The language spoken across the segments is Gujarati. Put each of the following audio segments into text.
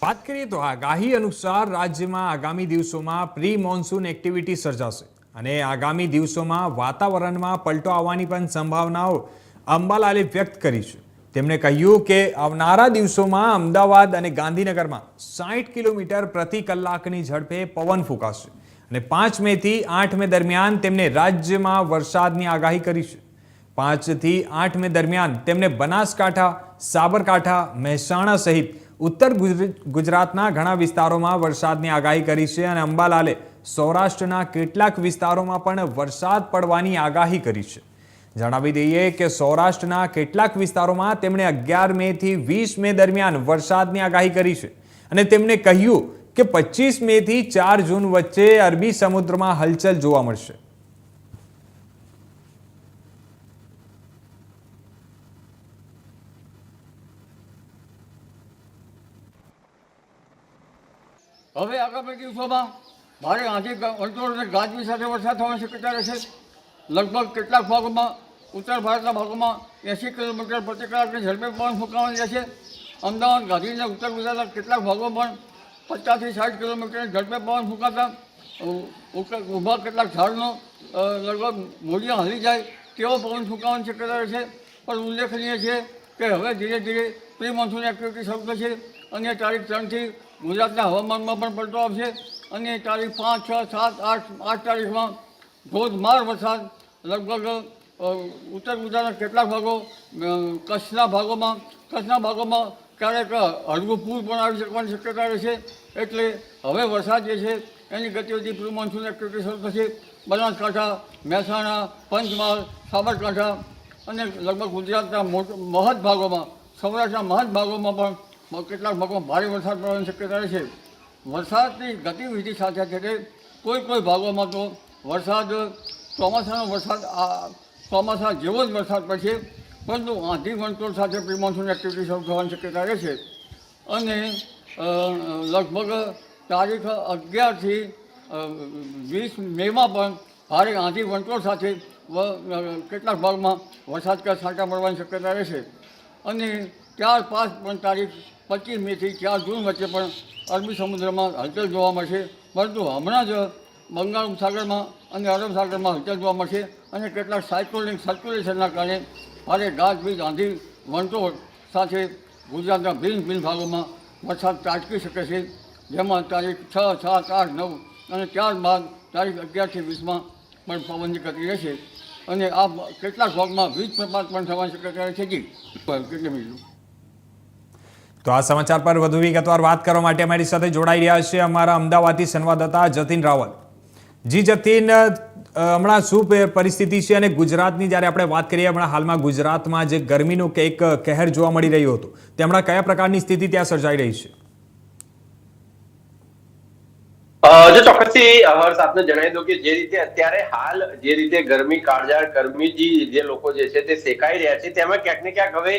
વાત કરીએ તો આગાહી અનુસાર રાજ્યમાં આગામી દિવસોમાં પ્રી મોન્સૂન એક્ટિવિટી સર્જાશે અને આગામી દિવસોમાં વાતાવરણમાં પલટો આવવાની પણ સંભાવનાઓ અંબાલાલે વ્યક્ત કરી છે. તેમણે કહ્યું કે આવનારા દિવસોમાં અમદાવાદ અને ગાંધીનગરમાં 60 કિલોમીટર પ્રતિ કલાકની ઝડપે પવન ફૂંકાશે અને 5 મે થી 8 મે દરમિયાન તેમણે રાજ્યમાં વરસાદની આગાહી કરી છે. 5 થી 8 મે દરમિયાન તેમણે બનાસકાંઠા, સાબરકાંઠા, મહેસાણા સહિત ઉત્તર ગુજરાતના ઘણા વિસ્તારોમાં વરસાદની આગાહી કરી છે અને અંબાલાલે સૌરાષ્ટ્રના કેટલાક વિસ્તારોમાં પણ વરસાદ પડવાની આગાહી કરી છે. જણાવી દઈએ કે સૌરાષ્ટ્રના કેટલાક વિસ્તારોમાં તેમણે 11 મે થી 20 મે દરમિયાન વરસાદની આગાહી કરી છે અને તેમણે કહ્યું કે 25 મે થી 4 જૂન વચ્ચે અરબી સમુદ્રમાં હલચલ જોવા મળશે. હવે આગામી દિવસોમાં ભારે આંધી વંટોળ અને ગાજવી સાથે વરસાદ થવાની શક્યતા રહેશે. લગભગ કેટલાક ભાગોમાં ઉત્તર ભારતના ભાગોમાં 80 કિલોમીટર પ્રતિ કલાકની ઝડપે પવન ફૂંકાવાની રહેશે. અમદાવાદ, ગાંધીનગર, ઉત્તર ગુજરાતના કેટલાક ભાગોમાં પણ 50 થી 60 કિલોમીટરની ઝડપે પવન ફૂંકાતા ઊભા કેટલાક ઝાડનો લગભગ મૂળિયા હલી જાય તેવો પવન ફૂંકાવાની શક્યતા રહેશે. પણ ઉલ્લેખનીય છે કે હવે ધીરે ધીરે પ્રી મોન્સૂન એક્ટિવિટી શરૂ થશે અને તારીખ 3થી ગુજરાતના હવામાનમાં પણ પલટો આવશે અને તારીખ 5, 6, 7, 8 તારીખમાં ધોધમાર વરસાદ લગભગ ઉત્તર ગુજરાતના કેટલાક ભાગો, કચ્છના ભાગોમાં ક્યારેક હળવું પૂર પણ આવી શકવાની શક્યતા રહેશે. એટલે હવે વરસાદ જે છે એની ગતિવિધિ પ્રી મોન્સૂન એક્ટિવિટી શરૂ થશે. બનાસકાંઠા, મહેસાણા, પંચમહાલ, સાબરકાંઠા અને લગભગ ગુજરાતના મહદ ભાગોમાં, સૌરાષ્ટ્રના મહદ ભાગોમાં પણ કેટલાક ભાગોમાં ભારે વરસાદ પડવાની શક્યતા રહેશે. વરસાદની ગતિવિધિ સાથે સાથે કોઈ ભાગોમાં તો ચોમાસા જેવો જ વરસાદ પડશે, પરંતુ આંધી વંટોળ સાથે પ્રી મોન્સૂન એક્ટિવિટી શરૂ થવાની શક્યતા રહેશે. અને લગભગ તારીખ 11 થી 20 મેમાં પણ ભારે આંધી વંટોળ સાથે કેટલાક ભાગમાં વરસાદ કે છાંટા પડવાની શક્યતા રહેશે. અને ત્યારબાદ પણ તારીખ 25 મે થી 4 જૂન વચ્ચે પણ અરબી સમુદ્રમાં હલચલ જોવા મળશે. પરંતુ હમણાં જ બંગાળ ઉપસાગરમાં અને અરબ સાગરમાં હલચલ જોવા મળશે અને કેટલાક સાયક્લોનિક સર્ક્યુલેશનના કારણે ભારે ગાજવીજ, આંધી વંટોળ સાથે ગુજરાતના ભિન્ન ભાગોમાં વરસાદ ત્રાટકી શકે છે. જેમાં તારીખ 6, 7, 8, 9 અને ત્યારબાદ તારીખ 11 થી 20માં પણ પવનની ગતિ રહેશે અને આ કેટલાક ભાગમાં વીજપ્રપાત પણ થવાની શક્યતા રહેશે. કેટલી મિનિટ તો આ સમાચાર પર વધુ વિગતવાર વાત કરવા માટે અમારી સાથે જોડાઈ રહ્યા છે અમારા અમદાવાદથી સંવાદદાતા જતીન રાવલ. જી જતીન, હમણાં શું પરિસ્થિતિ છે અને ગુજરાતની જ્યારે આપણે વાત કરીએ, હમણાં હાલમાં ગુજરાતમાં જે ગરમીનું એક કહેર જોવા મળી રહ્યું હતું, તે હમણાં કયા પ્રકારની સ્થિતિ ત્યાં સર્જાઈ રહી છે? જો ચોક્કસથી હર્ષ આપને જણાવી દઉં કે જે રીતે અત્યારે હાલ જે રીતે ગરમી કાળઝાળ ગરમીથી જે લોકો જે છે તે સેકાઈ રહ્યા છે, તેમાં ક્યાંક ને ક્યાંક હવે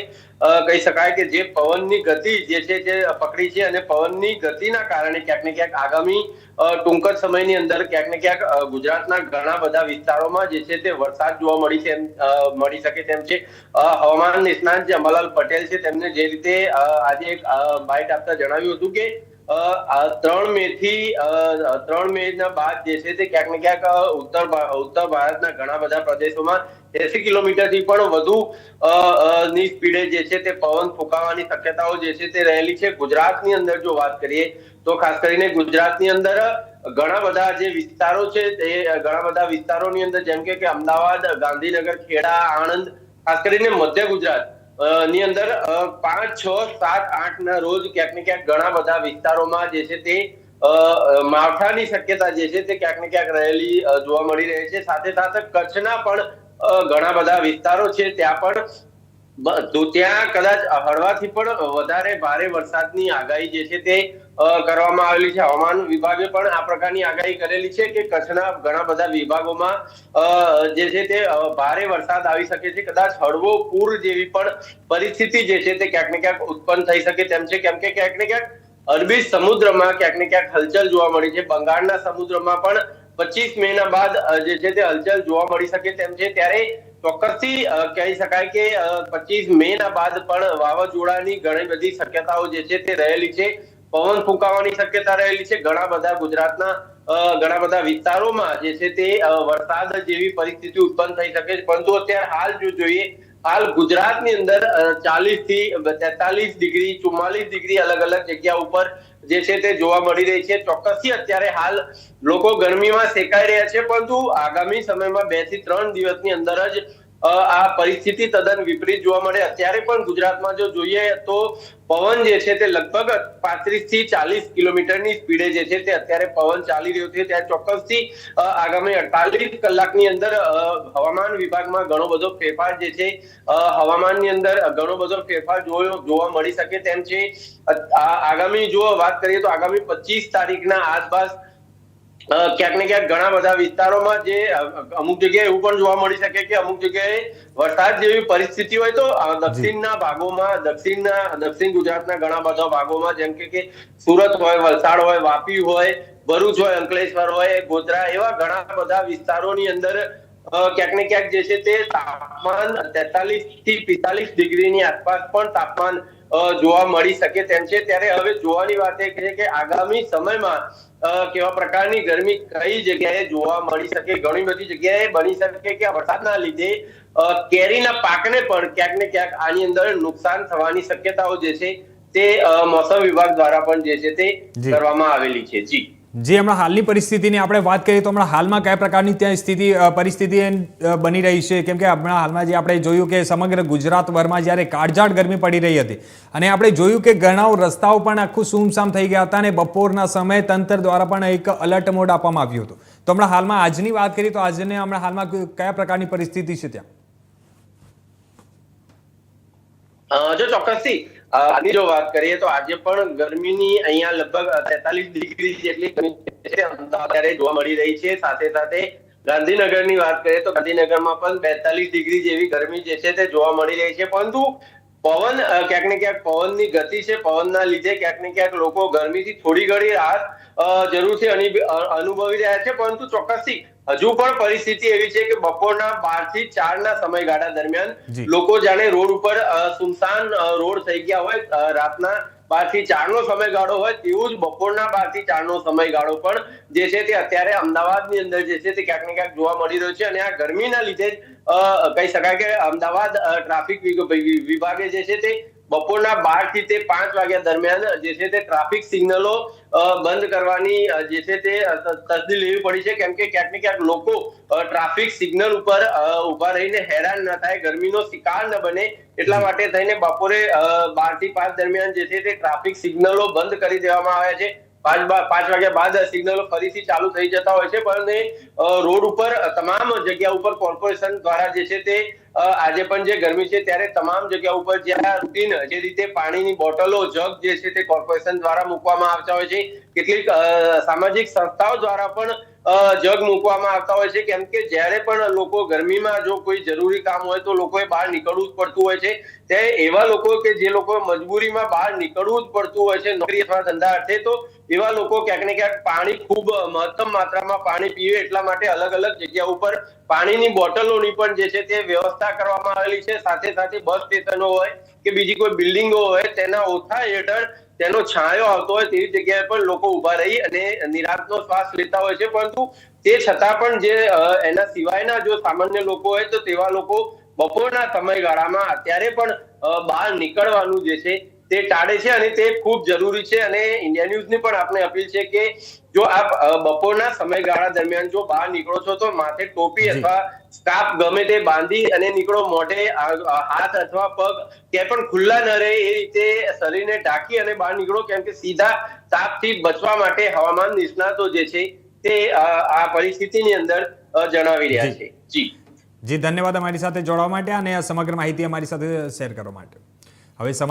કહી શકાય કે જે પવનની ગતિ જે છે તે પકડી છે અને પવનની ગતિના કારણે ક્યાંક ને ક્યાંક આગામી ટૂંક જ સમયની અંદર ક્યાંક ને ક્યાંક ગુજરાતના ઘણા બધા વિસ્તારોમાં જે છે તે વરસાદ જોવા મળી શકે તેમ છે. હવામાન નિષ્ણાત જે અંબાલાલ પટેલ છે તેમને જે રીતે આજે એક બાઇટ આપતા જણાવ્યું હતું કે 3 મે બાદ જે છે તે ક્યાંક ને ક્યાંક ઉત્તર ભારતના ઘણા બધા પ્રદેશોમાં 80 કિલોમીટરથી પણ વધુ ની સ્પીડે જે છે તે પવન ફૂંકાવાની શક્યતાઓ જે છે તે રહેલી છે. ગુજરાતની અંદર જો વાત કરીએ તો ખાસ કરીને ગુજરાતની અંદર ઘણા બધા જે વિસ્તારો છે તે ઘણા બધા વિસ્તારોની અંદર જેમ કે અમદાવાદ, ગાંધીનગર, ખેડા, આણંદ, ખાસ કરીને મધ્ય ગુજરાત ની અંદર 5, 6, 7, 8 ના રોજ ક્યાંક ને ક્યાંક ઘણા બધા વિસ્તારોમાં જે છે તે માવઠાની શક્યતા જે છે તે ક્યાંક ને ક્યાંક રહેલી જોવા મળી રહી છે. સાથે સાથે કચ્છના પણ ઘણા બધા વિસ્તારો છે ત્યાં કદાચ હળવાથી પણ વધારે ભારે વરસાદની આગાહી જે છે તે કરવામાં આવેલી છે. હવામાન વિભાગે પણ આ પ્રકારની આગાહી કરેલી છે કે કચ્છના ઘણા બધા વિભાગોમાં જે છે તે ભારે વરસાદ આવી શકે છે. કદાચ હળવો પૂર જેવી પણ પરિસ્થિતિ જે છે તે ક્યાંક ને ક્યાંક ઉત્પન્ન થઈ શકે તેમ છે, કેમ કે ક્યાંક ને ક્યાંક અરબી સમુદ્રમાં ક્યાંક ને ક્યાંક હલચલ જોવા મળી છે. બંગાળના સમુદ્રમાં પણ 25 મે ના બાદ જે છે તે હલચલ જોવા મળી શકે તેમ છે. ત્યારે ચોક્કસથી કહી શકાય કે 25 મે ના બાદ પણ વાવાઝોડાની ઘણી બધી શક્યતાઓ જે છે તે રહેલી છે. પવન ફૂંકાવાની શક્યતા રહેલી છે. ઘણા બધા ગુજરાતના ઘણા બધા વિસ્તારોમાં જે છે તે વરસાદ જેવી પરિસ્થિતિ ઉત્પન્ન થઈ શકે છે. પરંતુ અત્યારે હાલ જો જોઈએ, હાલ ગુજરાતની અંદર 40 થી 43 ડિગ્રી 44 ડિગ્રી અલગ અલગ જગ્યા ઉપર જે છે તે જોવા મળી રહી છે. ચોક્કસથી અત્યારે હાલ લોકો ગરમીમાં શેકાઈ રહ્યા છે, પરંતુ આગામી સમયમાં 2 થી 3 દિવસની અંદર જ આ પરિસ્થિતિ તદ્દન વિપરીત જોવા મળે. અત્યારે પણ ગુજરાતમાં જો જોઈએ તો પવન જે છે તે લગભગ 35 થી 40 કિલોમીટરની સ્પીડે જે છે તે અત્યારે પવન ચાલી રહ્યો છે. ત્યારે ચોક્કસથી આગામી 48 કલાકની અંદર હવામાન વિભાગમાં ઘણો બધો ફેરફાર જે છે હવામાનની અંદર ઘણો બધો ફેરફાર જોવા મળી શકે તેમ છે. આગામી જો વાત કરીએ તો આગામી 25 તારીખના આસપાસ ક્યાંક ને ક્યાંક ઘણા બધા વિસ્તારોમાં જે અમુક જગ્યાએ એવું પણ જોવા મળી શકે કે અમુક જગ્યાએ વરસાદ જેવી પરિસ્થિતિ હોય તો દક્ષિણના ભાગોમાં દક્ષિણ ગુજરાતના ઘણા બધા ભાગોમાં જેમ કે સુરત હોય, વલસાડ હોય, વાપી હોય, ભરૂચ હોય, અંકલેશ્વર હોય, ગોધરા, એવા ઘણા બધા વિસ્તારોની અંદર ક્યાંક ને ક્યાંક જે છે તે તાપમાન 43 થી 45 ડિગ્રીની આસપાસ પણ તાપમાન જોવા મળી શકે તેમ છે. ત્યારે હવે જોવાની વાત એ છે કે આગામી સમયમાં કેવા પ્રકારની ગરમી કઈ જગ્યાએ જોવા મળી શકે. ઘણી બધી જગ્યાએ બની શકે કે વરસાદના લીધે કેરીના પાકને પણ ક્યાંક ને ક્યાંક આની અંદર નુકસાન થવાની શક્યતાઓ જે છે તે મોસમ વિભાગ દ્વારા પણ જે છે તે કરવામાં આવેલી છે. જે હમણાં હાલની પરિસ્થિતિની આપણે વાત કરીએ તો હમણાં હાલમાં કયા પ્રકારની ત્યાં પરિસ્થિતિ બની રહી છે? કેમ કે હમણાં હાલમાં જે આપણે જોયું કે સમગ્ર ગુજરાતભરમાં જ્યારે કાળઝાળ ગરમી પડી રહી હતી અને આપણે જોયું કે ઘણા રસ્તાઓ પણ આખું સુમસામ થઈ ગયા હતા અને બપોરના સમયે તંત્ર દ્વારા પણ એક અલર્ટ મોડ આપવામાં આવ્યું હતું. તો હમણાં હાલમાં આજની વાત કરીએ તો આજને હમણાં હાલમાં કયા પ્રકારની પરિસ્થિતિ છે ત્યાં? જો ચોક્કસથી આની જો વાત કરીએ તો આજે પણ ગરમીની અહીંયા લગભગ 43 ડિગ્રી જેટલી ગરમી અત્યારે જોવા મળી રહી છે. સાથે સાથે ગાંધીનગરની વાત કરીએ તો ગાંધીનગરમાં પણ 42 ડિગ્રી જેવી ગરમી જે છે તે જોવા મળી રહી છે. પરંતુ પવન ક્યાંક ને ક્યાંક પવનની ગતિ છે, પવનના લીધે ક્યાંક ને ક્યાંક લોકો ગરમીથી થોડી ઘણી રાહત જરૂરથી અનુભવી રહ્યા છે. પરંતુ ચોક્કસથી હજુ પણ પરિસ્થિતિ એવી છે કે બપોરના 12 થી 4 ના સમયગાળા દરમિયાન લોકો જાણે રોડ ઉપર સુમસાન રોડ થઈ ગયા હોય. રાતના 12 થી 4 નો સમયગાળો હોય તેવું જ બપોરના 12 થી 4 નો સમયગાળો પણ જે છે તે અત્યારે અમદાવાદની અંદર જે છે તે ક્યાંક ને ક્યાંક જોવા મળી રહ્યો છે. અને આ ગરમીના લીધે કહી શકાય કે અમદાવાદ ટ્રાફિક વિભાગે જે છે તે બપોરના 12 થી 5 વાગ્યા દરમિયાન જે છે તે ટ્રાફિક સિગ્નલો બંધ કરવાની જે છે તે તસ્દી લેવી પડી છે. કેમ કે ક્યાંક ને ક્યાંક લોકો ટ્રાફિક સિગ્નલ ઉપર ઉભા રહીને હેરાન ન થાય, ગરમીનો શિકાર ન બને એટલા માટે થઈને બપોરે 12 થી 5 દરમિયાન જે છે તે ટ્રાફિક સિગ્નલો બંધ કરી દેવામાં આવ્યા છે. 5 વાગ્યા બાદ સિગ્નલો ફરીથી ચાલુ થઈ જતા હોય છે. પણ રોડ ઉપર તમામ જગ્યા ઉપર કોર્પોરેશન દ્વારા જે છે તે આજે પણ જે ગરમી છે ત્યારે તમામ જગ્યા ઉપર જ્યાં રૂટીન જે રીતે પાણીની બોટલો, જગ જે છે તે કોર્પોરેશન દ્વારા મૂકવામાં આવતા હોય છે. કેટલીક સામાજિક સંસ્થાઓ દ્વારા પણ જગ મૂકવામાં આવતા હોય છે. કેમ કે જ્યારે પણ લોકો ગરમીમાં જો કોઈ જરૂરી કામ હોય તો લોકોએ બહાર નીકળવું જ પડતું હોય છે. ત્યારે એવા લોકો કે જે લોકો મજબૂરીમાં બહાર નીકળવું જ પડતું હોય છે નોકરી અથવા ધંધા અર્થે, તો એવા લોકો ક્યાંક ને ક્યાંક પાણી ખૂબ મહત્તમ માત્રામાં પાણી પીવે એટલા માટે અલગ અલગ જગ્યા ઉપર પાણીની બોટલોની પણ જે છે તે વ્યવસ્થા કરવામાં આવેલી છે. સાથે સાથે બસ સ્ટેશનો હોય કે બીજી કોઈ બિલ્ડિંગો હોય તેના ઓછા હેઠળ તેનો છાંયો આવતો હોય તેવી જગ્યાએ પણ લોકો ઉભા રહી અને નિરાંતનો શ્વાસ લેતા હોય છે. પરંતુ તે છતાં પણ જે એના સિવાયના જો સામાન્ય લોકો હોય તો તેવા લોકો બપોરના સમયગાળામાં અત્યારે પણ બહાર નીકળવાનું જે છે તે ટાળે છે અને તે ખૂબ જરૂરી છે. અને ઇન્ડિયા ન્યૂઝની પણ આપણે અપીલ છે કે જો આપ બપોરના સમયગાળા દરમિયાન જો બહાર નીકળો છો તો માથે ટોપી અથવા સ્કાર્ફ ગમે તે બાંધી અને નીકળો. મોઢે હાથ અથવા પગ ક્યાંય પણ ખુલ્લા ન રહે એ રીતે શરીરને ઢાંકી અને બહાર નીકળો. કેમ કે સીધા તાપથી બચવા માટે હવામાન નિષ્ણાતો જે છે તે આ પરિસ્થિતિની અંદર જણાવી રહ્યા છે. જી ધન્યવાદ અમારી સાથે જોડવા માટે અને આ સમગ્ર માહિતી અમારી સાથે શેર કરવા માટે. હવે સમાચાર